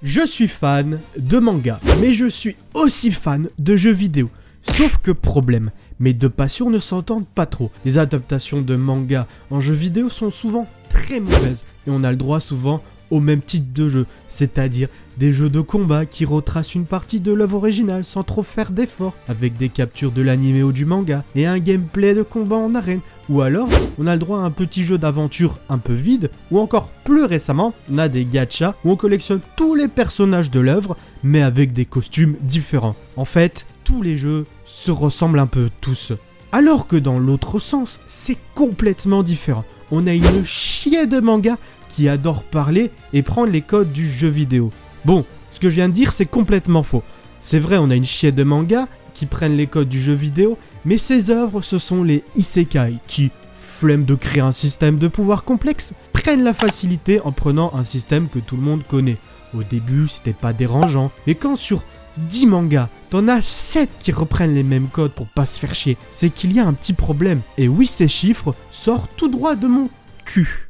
Je suis fan de manga, mais je suis aussi fan de jeux vidéo. Sauf que problème, mes deux passions ne s'entendent pas trop. Les adaptations de manga en jeux vidéo sont souvent très mauvaises et on a le droit souvent au même type de jeu, c'est-à-dire des jeux de combat qui retracent une partie de l'œuvre originale sans trop faire d'efforts, avec des captures de l'anime ou du manga et un gameplay de combat en arène, ou alors on a le droit à un petit jeu d'aventure un peu vide, ou encore plus récemment, on a des gachas où on collectionne tous les personnages de l'œuvre, mais avec des costumes différents. En fait, tous les jeux se ressemblent un peu tous. Alors que dans l'autre sens, c'est complètement différent. On a une chier de mangas qui adore parler et prendre les codes du jeu vidéo. Bon, ce que je viens de dire, c'est complètement faux. C'est vrai, on a une chier de mangas qui prennent les codes du jeu vidéo, mais ces œuvres, ce sont les isekai qui, flemme de créer un système de pouvoir complexe, prennent la facilité en prenant un système que tout le monde connaît. Au début, c'était pas dérangeant, mais quand sur 10 mangas, t'en as 7 qui reprennent les mêmes codes pour pas se faire chier, c'est qu'il y a un petit problème. Et oui, ces chiffres sortent tout droit de mon cul.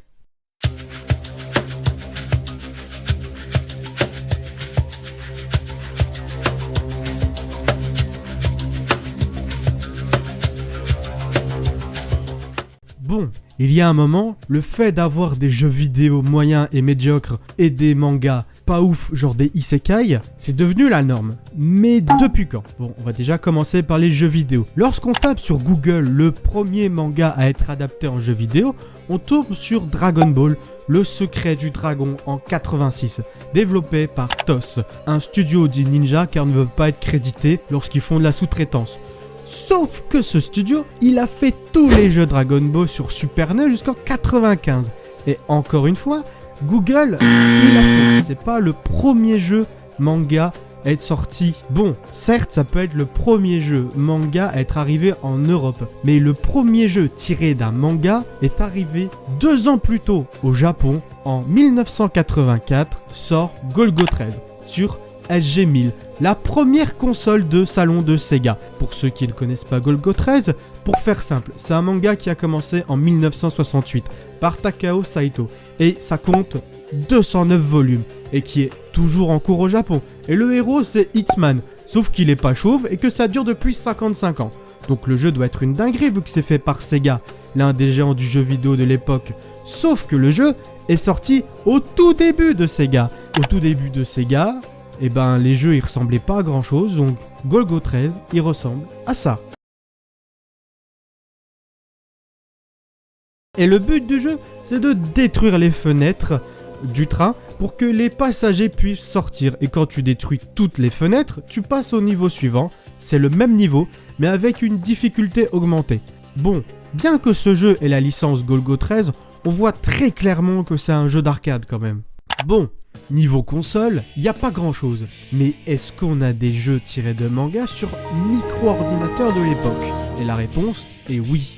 Bon, il y a un moment, le fait d'avoir des jeux vidéo moyens et médiocres et des mangas pas ouf, genre des isekai, c'est devenu la norme. Mais depuis quand? Bon, on va déjà commencer par les jeux vidéo. Lorsqu'on tape sur Google le premier manga à être adapté en jeu vidéo, on tombe sur Dragon Ball, le secret du dragon en 86, développé par TOS, un studio dit ninja car ne veut pas être crédité lorsqu'ils font de la sous-traitance. Sauf que ce studio, il a fait tous les jeux Dragon Ball sur Super NES jusqu'en 95. Et encore une fois, Google, il a fait. C'est pas le premier jeu manga à être sorti. Bon, certes, ça peut être le premier jeu manga à être arrivé en Europe. Mais le premier jeu tiré d'un manga est arrivé 2 ans plus tôt au Japon. En 1984, sort Golgo 13 sur SG-1000, la première console de salon de Sega. Pour ceux qui ne connaissent pas Golgo 13, pour faire simple, c'est un manga qui a commencé en 1968 par Takao Saito et ça compte 209 volumes et qui est toujours en cours au Japon. Et le héros c'est Hitman, sauf qu'il est pas chauve et que ça dure depuis 55 ans. Donc le jeu doit être une dinguerie vu que c'est fait par Sega, l'un des géants du jeu vidéo de l'époque. Sauf que le jeu est sorti au tout début de Sega. Au tout début de Sega, et ben les jeux ils ressemblaient pas à grand chose, donc Golgo 13 il ressemble à ça. Et le but du jeu c'est de détruire les fenêtres du train pour que les passagers puissent sortir. Et quand tu détruis toutes les fenêtres, tu passes au niveau suivant. C'est le même niveau mais avec une difficulté augmentée. Bon, bien que ce jeu ait la licence Golgo 13, on voit très clairement que c'est un jeu d'arcade quand même. Bon, niveau console, il n'y a pas grand chose. Mais est-ce qu'on a des jeux tirés de manga sur micro-ordinateur de l'époque? Et la réponse est oui.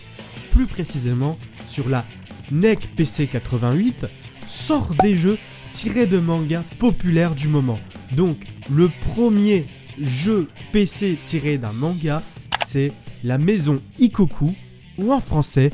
Plus précisément, sur la NEC PC 88, sort des jeux tirés de manga populaires du moment. Donc, le premier jeu PC tiré d'un manga, c'est La Maison Ikoku, ou en français,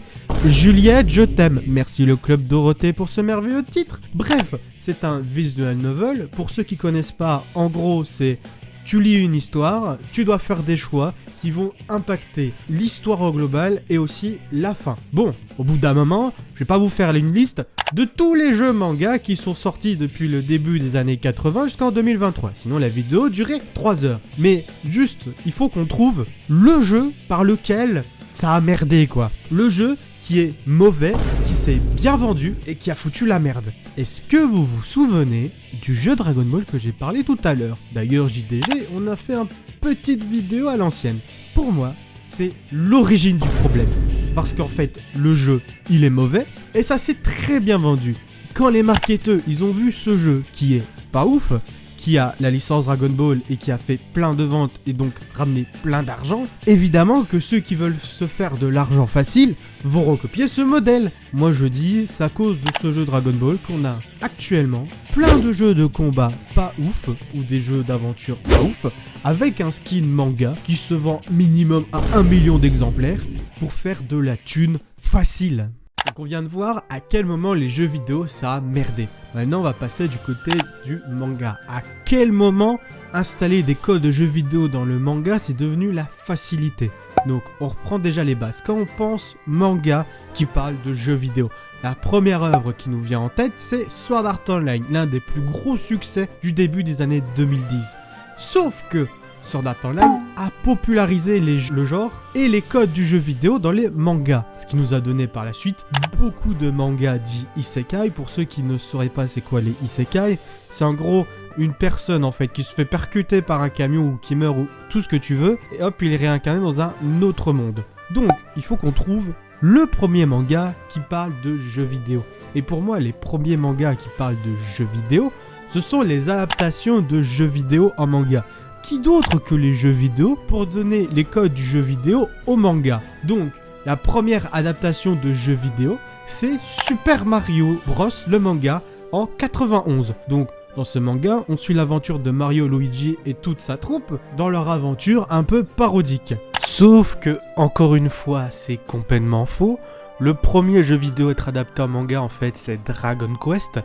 Juliette, je t'aime. Merci le Club Dorothée pour ce merveilleux titre. Bref, c'est un visual novel. Pour ceux qui connaissent pas, en gros, c'est tu lis une histoire, tu dois faire des choix qui vont impacter l'histoire au global et aussi la fin. Bon, au bout d'un moment, je vais pas vous faire une liste de tous les jeux manga qui sont sortis depuis le début des années 80 jusqu'en 2023. Sinon la vidéo durait 3 heures. Mais juste, il faut qu'on trouve le jeu par lequel ça a merdé quoi. Le jeu qui est mauvais, qui s'est bien vendu et qui a foutu la merde. Est-ce que vous vous souvenez du jeu Dragon Ball que j'ai parlé tout à l'heure? D'ailleurs JDG, on a fait une petite vidéo à l'ancienne. Pour moi, c'est l'origine du problème. Parce qu'en fait, le jeu, il est mauvais et ça s'est très bien vendu. Quand les marketeurs, ils ont vu ce jeu qui est pas ouf, qui a la licence Dragon Ball et qui a fait plein de ventes et donc ramené plein d'argent, évidemment que ceux qui veulent se faire de l'argent facile vont recopier ce modèle. Moi je dis, c'est à cause de ce jeu Dragon Ball qu'on a actuellement plein de jeux de combat pas ouf ou des jeux d'aventure pas ouf avec un skin manga qui se vend minimum à 1 million d'exemplaires pour faire de la thune facile. Donc on vient de voir à quel moment les jeux vidéo ça a merdé. Maintenant on va passer du côté du manga. À quel moment installer des codes de jeux vidéo dans le manga c'est devenu la facilité. Donc on reprend déjà les bases. Quand on pense manga qui parle de jeux vidéo, la première œuvre qui nous vient en tête c'est Sword Art Online, l'un des plus gros succès du début des années 2010. Sauf que Sword Art Online a popularisé le genre et les codes du jeu vidéo dans les mangas. Ce qui nous a donné par la suite beaucoup de mangas dits isekai. Pour ceux qui ne sauraient pas c'est quoi les isekai, c'est en gros une personne en fait qui se fait percuter par un camion ou qui meurt ou tout ce que tu veux. Et hop, il est réincarné dans un autre monde. Donc, il faut qu'on trouve le premier manga qui parle de jeux vidéo. Et pour moi, les premiers mangas qui parlent de jeux vidéo, ce sont les adaptations de jeux vidéo en manga. Qui d'autre que les jeux vidéo pour donner les codes du jeu vidéo au manga. Donc, la première adaptation de jeu vidéo, c'est Super Mario Bros, le manga, en 91. Donc, dans ce manga, on suit l'aventure de Mario, Luigi et toute sa troupe dans leur aventure un peu parodique. Sauf que, encore une fois, c'est complètement faux. Le premier jeu vidéo à être adapté en manga, en fait, c'est Dragon Quest,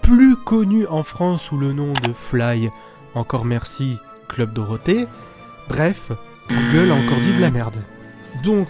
plus connu en France sous le nom de Fly. Encore merci, Club Dorothée. Bref, Google a encore dit de la merde. Donc,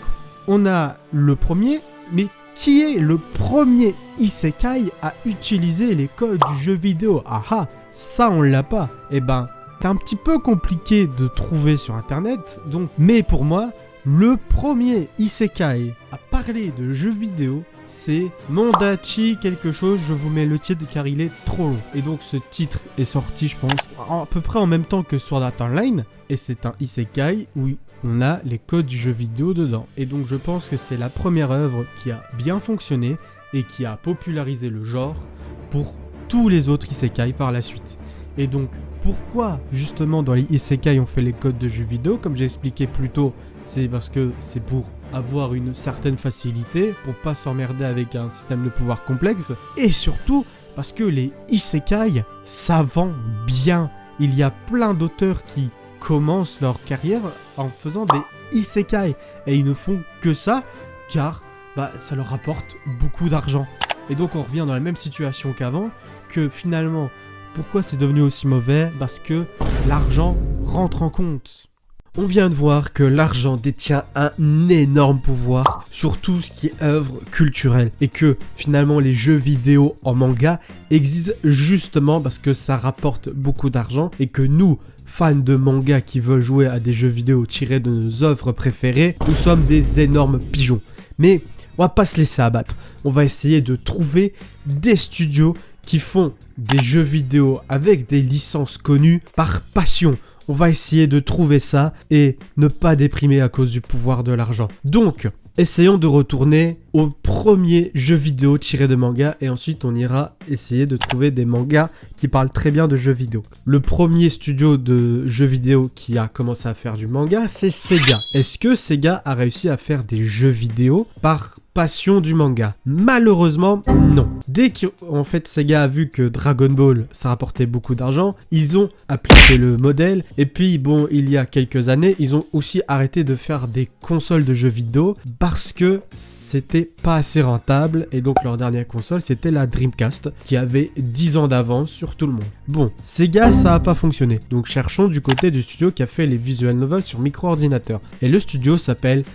on a le premier, mais qui est le premier isekai à utiliser les codes du jeu vidéo? Ah ah, ça on l'a pas. Eh ben, c'est un petit peu compliqué de trouver sur internet, donc, mais pour moi, le premier isekai à parler de jeux vidéo, c'est Mondachi quelque chose, je vous mets le titre car il est trop long. Et donc ce titre est sorti, je pense, à peu près en même temps que Sword Art Online, et c'est un isekai où on a les codes du jeu vidéo dedans. Et donc je pense que c'est la première œuvre qui a bien fonctionné et qui a popularisé le genre pour tous les autres isekai par la suite. Et donc pourquoi justement dans les isekai on fait les codes de jeux vidéo, comme j'ai expliqué plus tôt, c'est parce que c'est pour avoir une certaine facilité, pour pas s'emmerder avec un système de pouvoir complexe, et surtout parce que les isekai, ça vend bien. Il y a plein d'auteurs qui commencent leur carrière en faisant des isekai, et ils ne font que ça, car ça leur rapporte beaucoup d'argent. Et donc on revient dans la même situation qu'avant, que finalement, pourquoi c'est devenu aussi mauvais? Parce que l'argent rentre en compte. On vient de voir que l'argent détient un énorme pouvoir sur tout ce qui est œuvre culturelle et que finalement les jeux vidéo en manga existent justement parce que ça rapporte beaucoup d'argent et que nous, fans de manga qui veulent jouer à des jeux vidéo tirés de nos œuvres préférées, nous sommes des énormes pigeons. Mais on va pas se laisser abattre, on va essayer de trouver des studios qui font des jeux vidéo avec des licences connues par passion. On va essayer de trouver ça et ne pas déprimer à cause du pouvoir de l'argent. Donc, essayons de retourner au premier jeu vidéo tiré de manga et ensuite on ira essayer de trouver des mangas qui parlent très bien de jeux vidéo. Le premier studio de jeux vidéo qui a commencé à faire du manga, c'est Sega. Est-ce que Sega a réussi à faire des jeux vidéo par passion du manga? Malheureusement, non. Dès qu'en fait Sega a vu que Dragon Ball ça rapportait beaucoup d'argent, ils ont appliqué le modèle et puis bon, il y a quelques années, ils ont aussi arrêté de faire des consoles de jeux vidéo parce que c'était pas assez rentable et donc leur dernière console c'était la Dreamcast qui avait 10 ans d'avance sur tout le monde. Bon, Sega ça a pas fonctionné, donc cherchons du côté du studio qui a fait les visual novels sur micro-ordinateur et le studio s'appelle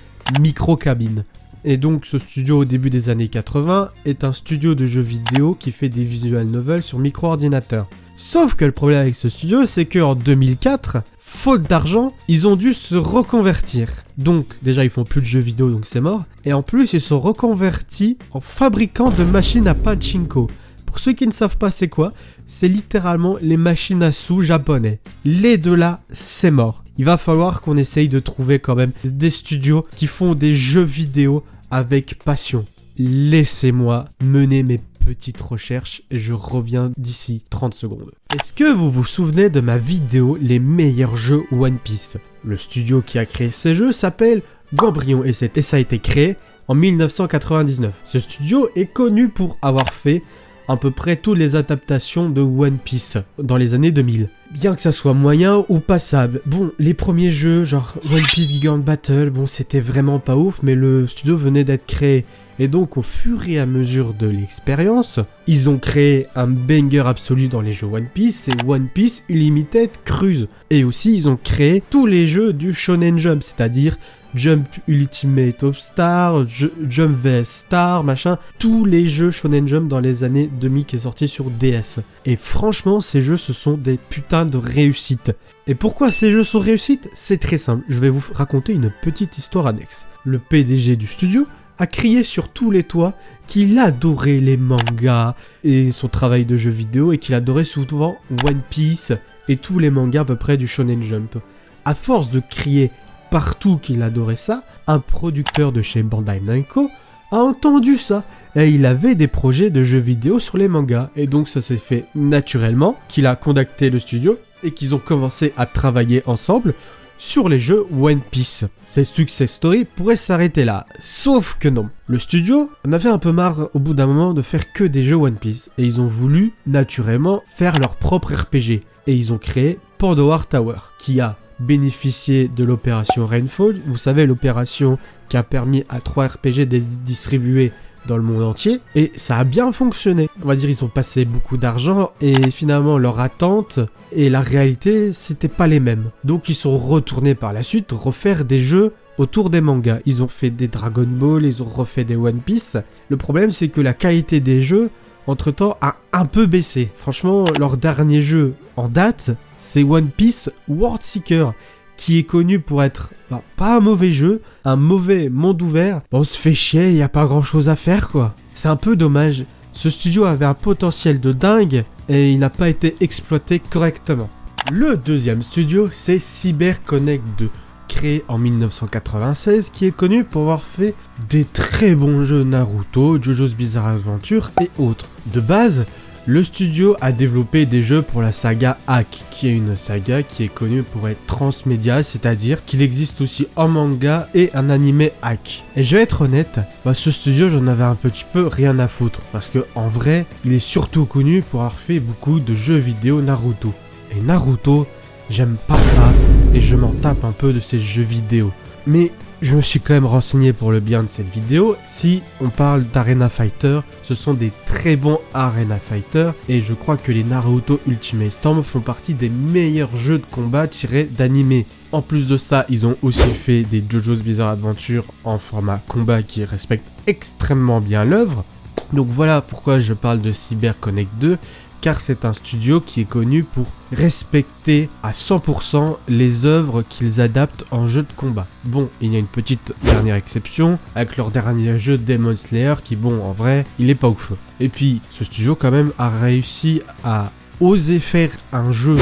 Microcabin. Et donc ce studio au début des années 80 est un studio de jeux vidéo qui fait des visual novels sur micro-ordinateur. Sauf que le problème avec ce studio, c'est qu'en 2004, faute d'argent, ils ont dû se reconvertir. Donc déjà ils font plus de jeux vidéo donc c'est mort. Et en plus ils sont reconvertis en fabricants de machines à pachinko. Pour ceux qui ne savent pas c'est quoi, c'est littéralement les machines à sous japonais. Les deux là, c'est mort. Il va falloir qu'on essaye de trouver quand même des studios qui font des jeux vidéo avec passion. Laissez-moi mener mes petites recherches et je reviens d'ici 30 secondes. Est-ce que vous vous souvenez de ma vidéo les meilleurs jeux One Piece? Le studio qui a créé ces jeux s'appelle Ganbrion et ça a été créé en 1999. Ce studio est connu pour avoir fait à peu près toutes les adaptations de One Piece dans les années 2000. Bien que ça soit moyen ou passable. Bon, les premiers jeux, genre One Piece Gigant Battle, bon, c'était vraiment pas ouf, mais le studio venait d'être créé. Et donc au fur et à mesure de l'expérience, ils ont créé un banger absolu dans les jeux One Piece, c'est One Piece Unlimited Cruise. Et aussi ils ont créé tous les jeux du Shonen Jump, c'est-à-dire Jump Ultimate of Star, Jump vs Star, machin, tous les jeux Shonen Jump dans les années 2000 qui est sorti sur DS. Et franchement, ces jeux, ce sont des putains de réussites. Et pourquoi ces jeux sont réussites? C'est très simple, je vais vous raconter une petite histoire annexe. Le PDG du studio a crié sur tous les toits qu'il adorait les mangas et son travail de jeu vidéo et qu'il adorait souvent One Piece et tous les mangas à peu près du Shonen Jump. À force de crier partout qu'il adorait ça, un producteur de chez Bandai Namco a entendu ça et il avait des projets de jeux vidéo sur les mangas et donc ça s'est fait naturellement qu'il a contacté le studio et qu'ils ont commencé à travailler ensemble sur les jeux One Piece. Ces success stories pourraient s'arrêter là, sauf que non. Le studio en avait un peu marre au bout d'un moment de faire que des jeux One Piece et ils ont voulu naturellement faire leur propre RPG et ils ont créé Pandora Tower qui a bénéficié de l'opération Rainfall, vous savez l'opération qui a permis à 3 RPG d'être distribués dans le monde entier, et ça a bien fonctionné. On va dire ils ont passé beaucoup d'argent, et finalement leur attente et la réalité c'était pas les mêmes. Donc ils sont retournés par la suite refaire des jeux autour des mangas. Ils ont fait des Dragon Ball, ils ont refait des One Piece. Le problème c'est que la qualité des jeux entre-temps a un peu baissé. Franchement, leur dernier jeu en date, c'est One Piece World Seeker, qui est connu pour être pas un mauvais jeu, un mauvais monde ouvert. On se fait chier, il n'y a pas grand chose à faire quoi. C'est un peu dommage. Ce studio avait un potentiel de dingue et il n'a pas été exploité correctement. Le deuxième studio, c'est CyberConnect 2. Créé en 1996, qui est connu pour avoir fait des très bons jeux Naruto, JoJo's Bizarre Adventure et autres. De base, le studio a développé des jeux pour la saga Hack, qui est une saga qui est connue pour être transmédia, c'est-à-dire qu'il existe aussi un manga et un animé Hack. Et je vais être honnête, ce studio j'en avais un petit peu rien à foutre, parce que en vrai, il est surtout connu pour avoir fait beaucoup de jeux vidéo Naruto. Et Naruto, j'aime pas ça, et je m'en tape un peu de ces jeux vidéo. Mais je me suis quand même renseigné pour le bien de cette vidéo. Si on parle d'Arena Fighter, ce sont des très bons Arena Fighter, et je crois que les Naruto Ultimate Storm font partie des meilleurs jeux de combat tirés d'animé. En plus de ça, ils ont aussi fait des JoJo's Bizarre Adventure en format combat qui respectent extrêmement bien l'œuvre. Donc voilà pourquoi je parle de CyberConnect 2. Car c'est un studio qui est connu pour respecter à 100% les œuvres qu'ils adaptent en jeu de combat. Bon, il y a une petite dernière exception, avec leur dernier jeu Demon Slayer, qui bon, en vrai, il est pas ouf. Et puis, ce studio quand même a réussi à oser faire un jeu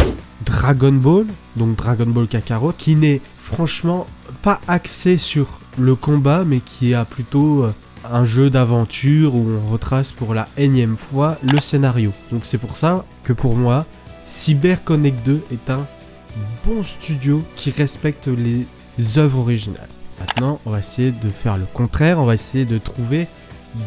Dragon Ball, donc Dragon Ball Kakarot, qui n'est franchement pas axé sur le combat, mais qui a plutôt un jeu d'aventure où on retrace pour la énième fois le scénario. Donc c'est pour ça que pour moi, CyberConnect 2 est un bon studio qui respecte les œuvres originales. Maintenant, on va essayer de faire le contraire, on va essayer de trouver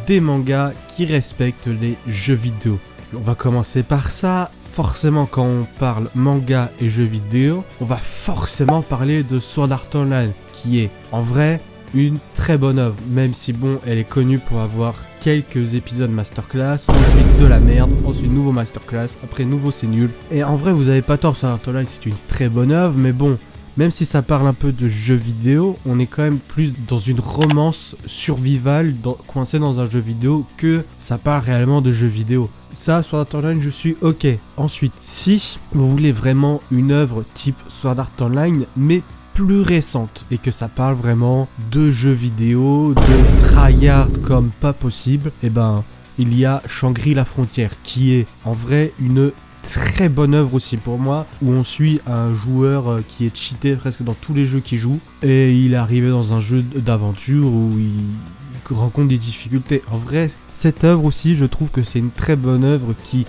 des mangas qui respectent les jeux vidéo. On va commencer par ça. Forcément, quand on parle manga et jeux vidéo, on va forcément parler de Sword Art Online, qui est en vrai une très bonne œuvre, même si bon, elle est connue pour avoir quelques épisodes masterclass, ensuite de la merde, ensuite nouveau masterclass, après nouveau c'est nul. Et en vrai, vous avez pas tort, Sword Art Online c'est une très bonne œuvre, mais bon, même si ça parle un peu de jeux vidéo, on est quand même plus dans une romance survivale, coincé dans un jeu vidéo, que ça parle réellement de jeux vidéo. Ça, Sword Art Online, je suis ok. Ensuite, si vous voulez vraiment une œuvre type Sword Art Online, mais plus récente et que ça parle vraiment de jeux vidéo, de tryhard comme pas possible, et ben il y a Shangri-La Frontière qui est en vrai une très bonne œuvre aussi pour moi, où on suit un joueur qui est cheaté presque dans tous les jeux qu'il joue et il est arrivé dans un jeu d'aventure où il rencontre des difficultés. En vrai, cette œuvre aussi, je trouve que c'est une très bonne œuvre qui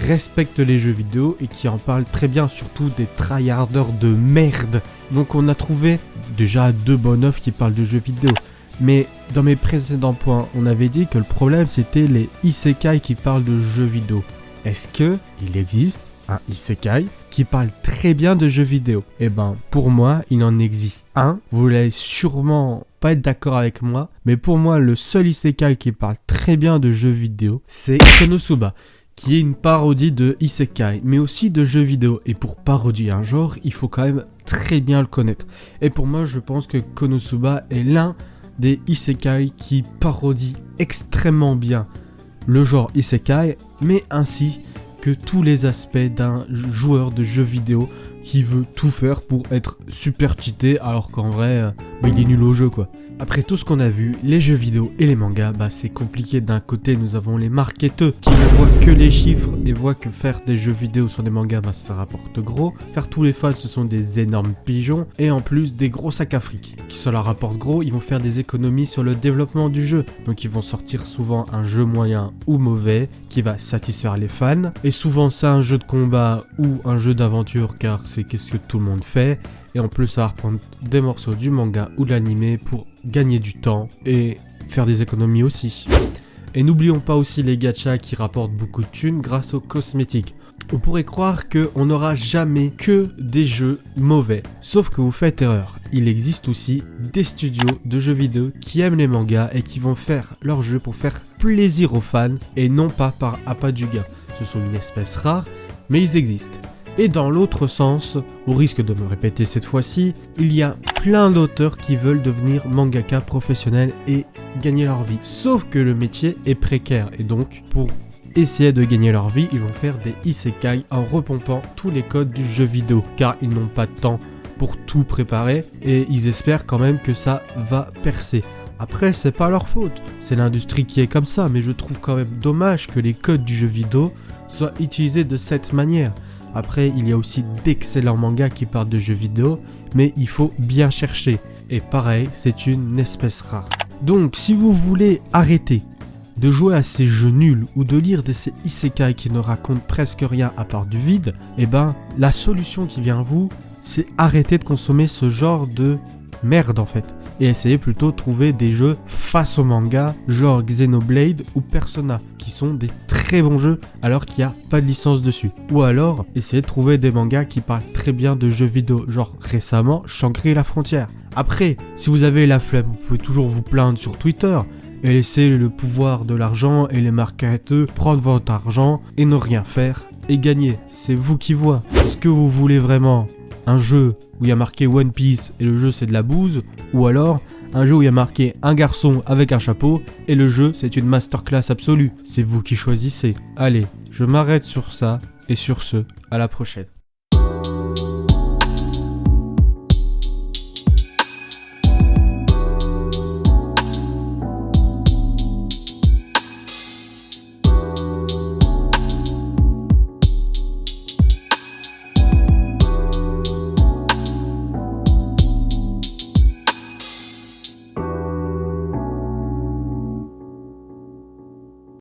respecte les jeux vidéo et qui en parle très bien, surtout des tryharders de merde. Donc on a trouvé déjà 2 bonnes œuvres qui parlent de jeux vidéo. Mais dans mes précédents points, on avait dit que le problème c'était les isekai qui parlent de jeux vidéo. Est-ce que il existe un isekai qui parle très bien de jeux vidéo. Et ben, pour moi, il en existe un. Vous allez sûrement pas être d'accord avec moi, mais pour moi, le seul isekai qui parle très bien de jeux vidéo, c'est Konosuba, qui est une parodie de isekai, mais aussi de jeux vidéo. Et pour parodier un genre, il faut quand même très bien le connaître. Et pour moi, je pense que Konosuba est l'un des isekai qui parodie extrêmement bien le genre isekai, mais ainsi que tous les aspects d'un joueur de jeux vidéo qui veut tout faire pour être super cheaté alors qu'en vrai, il est nul au jeu quoi. Après tout ce qu'on a vu, les jeux vidéo et les mangas, c'est compliqué. D'un côté, nous avons les marketeurs qui ne voient que les chiffres et voient que faire des jeux vidéo sur des mangas, ça rapporte gros. Car tous les fans, ce sont des énormes pigeons et en plus des gros sacs à fric. Qui ça leur rapporte gros, ils vont faire des économies sur le développement du jeu. Donc ils vont sortir souvent un jeu moyen ou mauvais qui va satisfaire les fans. Et souvent c'est un jeu de combat ou un jeu d'aventure car c'est qu'est-ce que tout le monde fait. Et en plus, ça va reprendre des morceaux du manga ou de l'anime pour gagner du temps et faire des économies aussi. Et n'oublions pas aussi les gachas qui rapportent beaucoup de thunes grâce aux cosmétiques. On pourrait croire qu'on n'aura jamais que des jeux mauvais. Sauf que vous faites erreur. Il existe aussi des studios de jeux vidéo qui aiment les mangas et qui vont faire leurs jeux pour faire plaisir aux fans et non pas par appât du gain. Ce sont une espèce rare, mais ils existent. Et dans l'autre sens, au risque de me répéter cette fois-ci, il y a plein d'auteurs qui veulent devenir mangaka professionnels et gagner leur vie. Sauf que le métier est précaire et donc pour essayer de gagner leur vie, ils vont faire des isekai en repompant tous les codes du jeu vidéo car ils n'ont pas de temps pour tout préparer et ils espèrent quand même que ça va percer. Après, c'est pas leur faute, c'est l'industrie qui est comme ça, mais je trouve quand même dommage que les codes du jeu vidéo soient utilisés de cette manière. Après, il y a aussi d'excellents mangas qui parlent de jeux vidéo, mais il faut bien chercher. Et pareil, c'est une espèce rare. Donc, si vous voulez arrêter de jouer à ces jeux nuls ou de lire ces isekai qui ne racontent presque rien à part du vide, la solution qui vient à vous, c'est arrêter de consommer ce genre de merde en fait. Et essayer plutôt de trouver des jeux face au manga, genre Xenoblade ou Persona, qui sont des très bons jeux alors qu'il n'y a pas de licence dessus. Ou alors, essayer de trouver des mangas qui parlent très bien de jeux vidéo, genre récemment Shangri la Frontière. Après, si vous avez la flemme, vous pouvez toujours vous plaindre sur Twitter et laisser le pouvoir de l'argent et les marketeurs prendre votre argent et ne rien faire et gagner. C'est vous qui voyez. Est-ce que vous voulez vraiment un jeu où il y a marqué One Piece et le jeu c'est de la bouse, ou alors un jeu où il y a marqué un garçon avec un chapeau et le jeu c'est une masterclass absolue. C'est vous qui choisissez. Allez, je m'arrête sur ça et sur ce, à la prochaine.